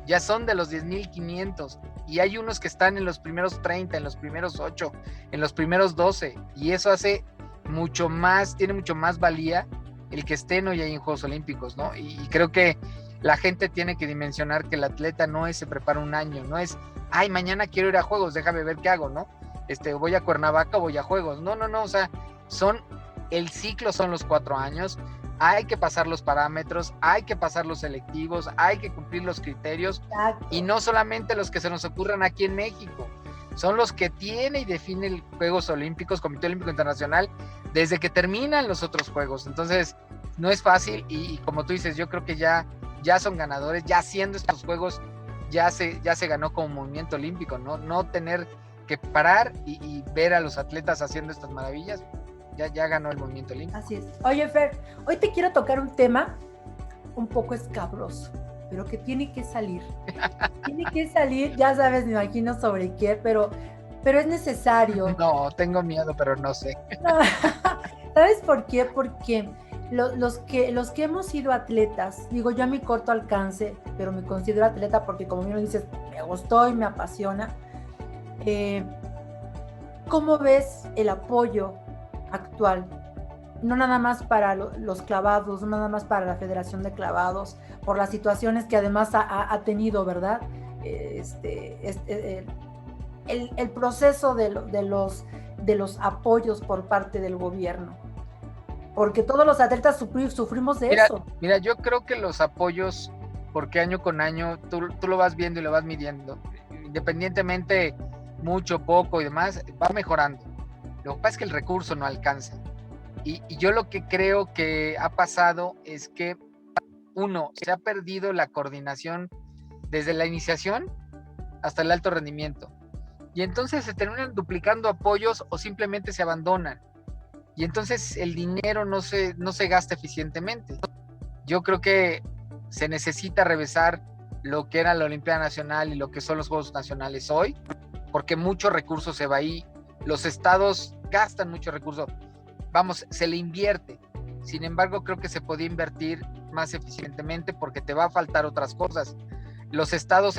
Ya son de los 10,500, y hay unos que están en los primeros 30, en los primeros 8, en los primeros 12, y eso hace mucho más, tiene mucho más valía el que estén hoy ahí en Juegos Olímpicos, ¿no? Y creo que la gente tiene que dimensionar que el atleta no se prepara un año, no es, ay, mañana quiero ir a Juegos, déjame ver qué hago, ¿no? Voy a Cuernavaca, voy a Juegos. No, o sea, el ciclo son los 4 años, hay que pasar los parámetros, hay que pasar los selectivos, hay que cumplir los criterios. Exacto. Y no solamente los que se nos ocurran aquí en México, son los que tiene y define el Juegos Olímpicos, Comité Olímpico Internacional, desde que terminan los otros Juegos. Entonces, no es fácil, y como tú dices, yo creo que ya son ganadores, ya haciendo estos Juegos, ya se ganó como movimiento olímpico, no tener que parar y ver a los atletas haciendo estas maravillas. Ya ganó el movimiento olímpico. Así es. Oye, Fer, hoy te quiero tocar un tema un poco escabroso, pero que tiene que salir. Tiene que salir, ya sabes, me imagino sobre qué, pero es necesario. No, tengo miedo, pero no sé. ¿Sabes por qué? Porque los que hemos sido atletas, digo yo a mi corto alcance, pero me considero atleta porque como bien lo dices, me gustó y me apasiona. Eh, ¿Cómo ves el apoyo actual? No nada más para los clavados, no nada más para la Federación de Clavados, por las situaciones que además ha tenido, ¿verdad? El proceso de los apoyos por parte del gobierno, porque todos los atletas sufrimos de eso. Mira, yo creo que los apoyos, porque año con año tú lo vas viendo y lo vas midiendo, independientemente mucho, poco y demás, va mejorando. Lo que pasa es que el recurso no alcanza. Y yo lo que creo que ha pasado es que, uno, se ha perdido la coordinación desde la iniciación hasta el alto rendimiento. Y entonces se terminan duplicando apoyos o simplemente se abandonan. Y entonces el dinero no se gasta eficientemente. Yo creo que se necesita revisar lo que era la Olimpiada Nacional y lo que son los Juegos Nacionales hoy, porque mucho recurso se va ahí. Los estados gastan mucho recurso. Vamos, se le invierte. Sin embargo, creo que se podía invertir más eficientemente porque te va a faltar otras cosas. En los estados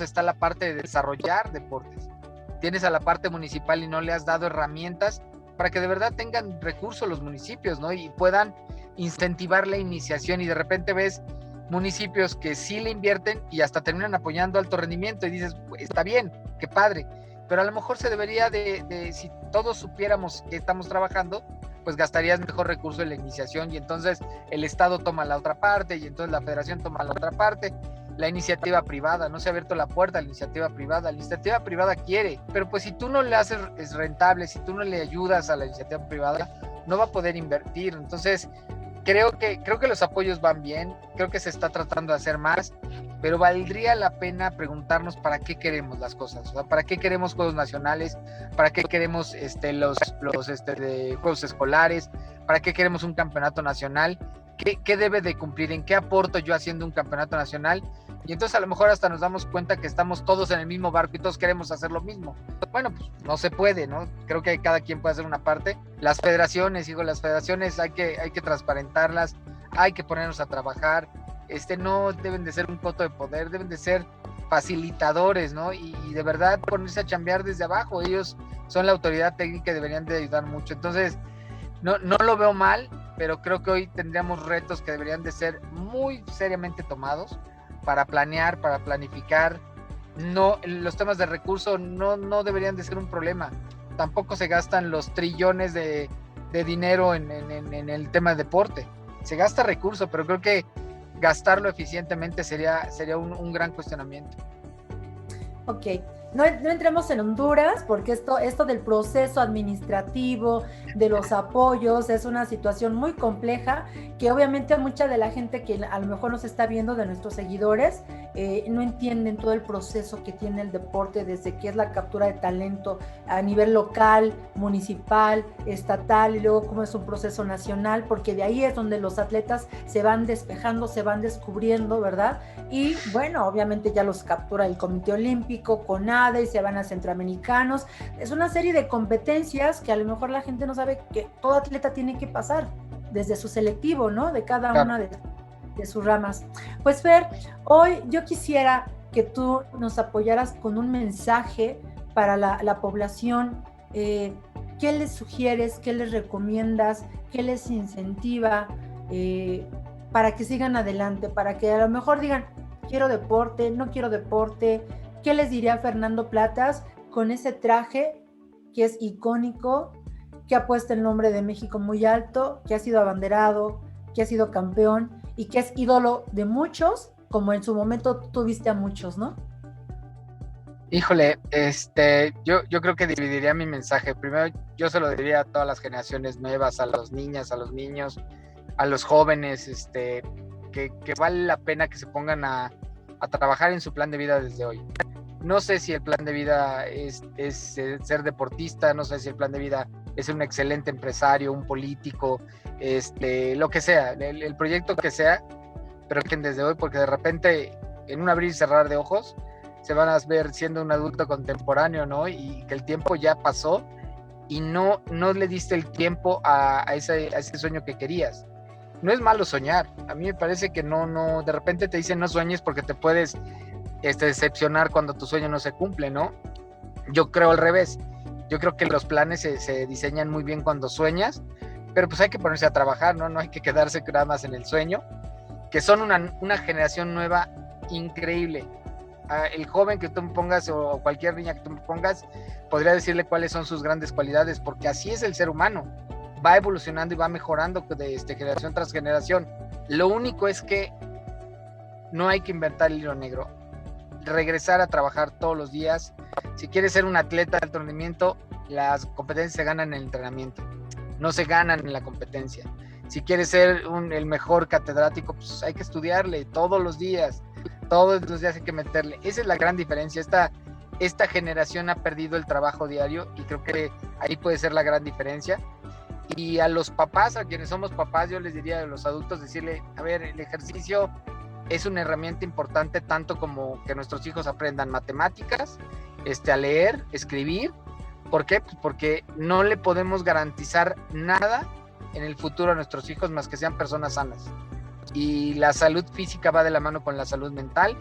está la parte de desarrollar deportes. Tienes a la parte municipal y no le has dado herramientas para que de verdad tengan recursos los municipios, ¿no? Y puedan incentivar la iniciación, y de repente ves municipios que sí le invierten y hasta terminan apoyando alto rendimiento y dices, está bien, qué padre, pero a lo mejor se debería si todos supiéramos que estamos trabajando, pues gastarías mejor recurso en la iniciación, y entonces el Estado toma la otra parte y entonces la Federación toma la otra parte. La iniciativa privada, no se ha abierto la puerta a la iniciativa privada quiere, pero pues si tú no le haces es rentable, si tú no le ayudas a la iniciativa privada, no va a poder invertir. Entonces creo que los apoyos van bien, creo que se está tratando de hacer más, pero valdría la pena preguntarnos para qué queremos las cosas, o sea, para qué queremos Juegos Nacionales, para qué queremos los de Juegos Escolares, para qué queremos un campeonato nacional. ¿Qué debe de cumplir? ¿En qué aporto yo haciendo un campeonato nacional? Y entonces a lo mejor hasta nos damos cuenta que estamos todos en el mismo barco y todos queremos hacer lo mismo. Bueno, pues no se puede, ¿no? Creo que cada quien puede hacer una parte. Las federaciones hay que transparentarlas, hay que ponernos a trabajar. No deben de ser un coto de poder, deben de ser facilitadores, ¿no? Y de verdad ponerse a chambear desde abajo. Ellos son la autoridad técnica y deberían de ayudar mucho. Entonces, no lo veo mal, pero creo que hoy tendríamos retos que deberían de ser muy seriamente tomados para planear, para planificar. No, los temas de recursos no deberían de ser un problema. Tampoco se gastan los trillones de dinero en el tema de deporte. Se gasta recurso, pero creo que gastarlo eficientemente sería un gran cuestionamiento. Ok, no entremos en Honduras, porque esto del proceso administrativo, de los apoyos, es una situación muy compleja que obviamente mucha de la gente que a lo mejor nos está viendo, de nuestros seguidores, no entienden todo el proceso que tiene el deporte, desde que es la captura de talento a nivel local, municipal, estatal, y luego cómo es un proceso nacional, porque de ahí es donde los atletas se van despejando, se van descubriendo, ¿verdad? Y bueno, obviamente ya los captura el Comité Olímpico, CONADE, y se van a Centroamericanos. Es una serie de competencias que a lo mejor la gente no sabe que todo atleta tiene que pasar desde su selectivo, ¿no? De cada una de sus ramas. Pues Fer, hoy yo quisiera que tú nos apoyaras con un mensaje para la población. ¿Qué les sugieres? ¿Qué les recomiendas? ¿Qué les incentiva para que sigan adelante? Para que a lo mejor digan, quiero deporte, no quiero deporte. ¿Qué les diría Fernando Platas con ese traje que es icónico, que ha puesto el nombre de México muy alto, que ha sido abanderado, que ha sido campeón y que es ídolo de muchos, como en su momento tuviste a muchos, ¿no? Híjole, yo creo que dividiría mi mensaje. Primero, yo se lo diría a todas las generaciones nuevas, a las niñas, a los niños, a los jóvenes, que vale la pena que se pongan a trabajar en su plan de vida desde hoy. No sé si el plan de vida es ser deportista, no sé si el plan de vida es ser un excelente empresario, un político, lo que sea, el proyecto que sea, pero que desde hoy, porque de repente en un abrir y cerrar de ojos se van a ver siendo un adulto contemporáneo, ¿no? Y que el tiempo ya pasó y no le diste el tiempo a ese sueño que querías. no es malo soñar. A mí me parece que no, de repente te dicen no sueñes porque te puedes decepcionar cuando tu sueño no se cumple, ¿no? Yo creo al revés. Yo creo que los planes se diseñan muy bien cuando sueñas, pero pues hay que ponerse a trabajar, ¿no? No hay que quedarse nada más en el sueño, que son una generación nueva increíble. El joven que tú me pongas o cualquier niña que tú me pongas, podría decirle cuáles son sus grandes cualidades, porque así es el ser humano, va evolucionando y va mejorando de generación tras generación. Lo único es que no hay que inventar el hilo negro, regresar a trabajar todos los días. Si quieres ser un atleta de alto rendimiento, las competencias se ganan en el entrenamiento, no se ganan en la competencia. Si quieres ser el mejor catedrático, pues hay que estudiarle todos los días hay que meterle. Esa es la gran diferencia. Esta generación ha perdido el trabajo diario y creo que ahí puede ser la gran diferencia. Y a los papás, a quienes somos papás, yo les diría a los adultos, decirle, a ver, el ejercicio es una herramienta importante, tanto como que nuestros hijos aprendan matemáticas, a leer, escribir. ¿Por qué? Pues porque no le podemos garantizar nada en el futuro a nuestros hijos más que sean personas sanas. Y la salud física va de la mano con la salud mental,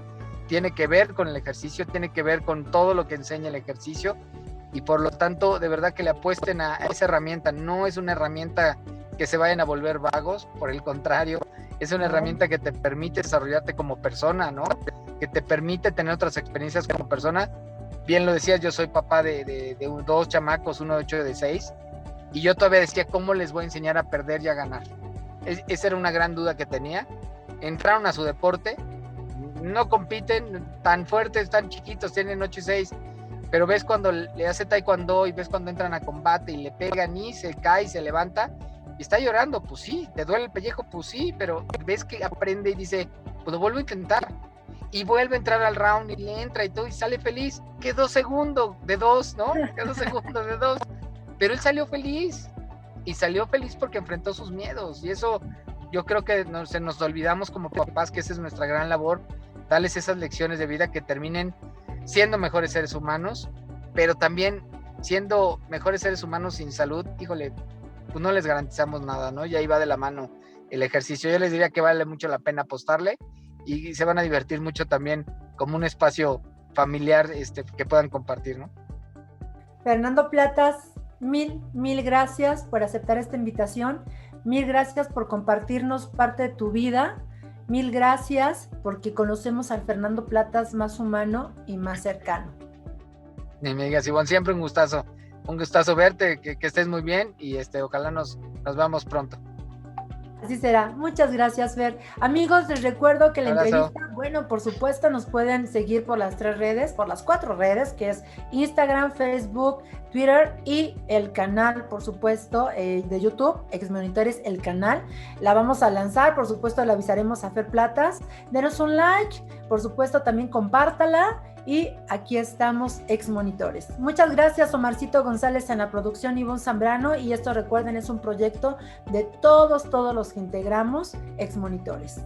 tiene que ver con el ejercicio, tiene que ver con todo lo que enseña el ejercicio, y por lo tanto, de verdad que le apuesten a esa herramienta. No es una herramienta que se vayan a volver vagos, por el contrario, es una herramienta que te permite desarrollarte como persona, ¿no? Que te permite tener otras experiencias como persona. Bien lo decías, yo soy papá de dos chamacos, uno de 8 y de 6, y yo todavía decía, ¿cómo les voy a enseñar a perder y a ganar? Esa era una gran duda que tenía. Entraron a su deporte, no compiten tan fuertes, tan chiquitos, tienen 8 y 6, pero ves cuando le hace taekwondo y ves cuando entran a combate y le pegan y se cae y se levanta y está llorando, pues sí, te duele el pellejo, pues sí, pero ves que aprende y dice, pues lo vuelvo a intentar, y vuelve a entrar al round y le entra y todo y sale feliz. Quedó segundo de 2, ¿no? Quedó segundo de 2, pero él salió feliz. Y salió feliz porque enfrentó sus miedos, y eso yo creo que se nos olvidamos como papás, que esa es nuestra gran labor, darles esas lecciones de vida que terminen siendo mejores seres humanos, pero también siendo mejores seres humanos sin salud, híjole, pues no les garantizamos nada, ¿no? Y ahí va de la mano el ejercicio. Yo les diría que vale mucho la pena apostarle y se van a divertir mucho también como un espacio familiar que puedan compartir, ¿no? Fernando Platas, mil gracias por aceptar esta invitación, mil gracias por compartirnos parte de tu vida, mil gracias porque conocemos al Fernando Platas más humano y más cercano. Ni me digas, Ivonne, siempre un gustazo verte, que estés muy bien y ojalá nos veamos pronto. Así será. Muchas gracias, Fer. Amigos, les recuerdo que la entrevista, bueno, por supuesto, nos pueden seguir por las 4 redes, que es Instagram, Facebook, Twitter y el canal, por supuesto, de YouTube, Exmonitores, el canal. La vamos a lanzar, por supuesto, le avisaremos a Fer Platas. Denos un like, por supuesto, también compártala. Y aquí estamos, Exmonitores. Muchas gracias, Omarcito González en la producción, Ivonne Zambrano, y esto, recuerden, es un proyecto de todos los que integramos Exmonitores.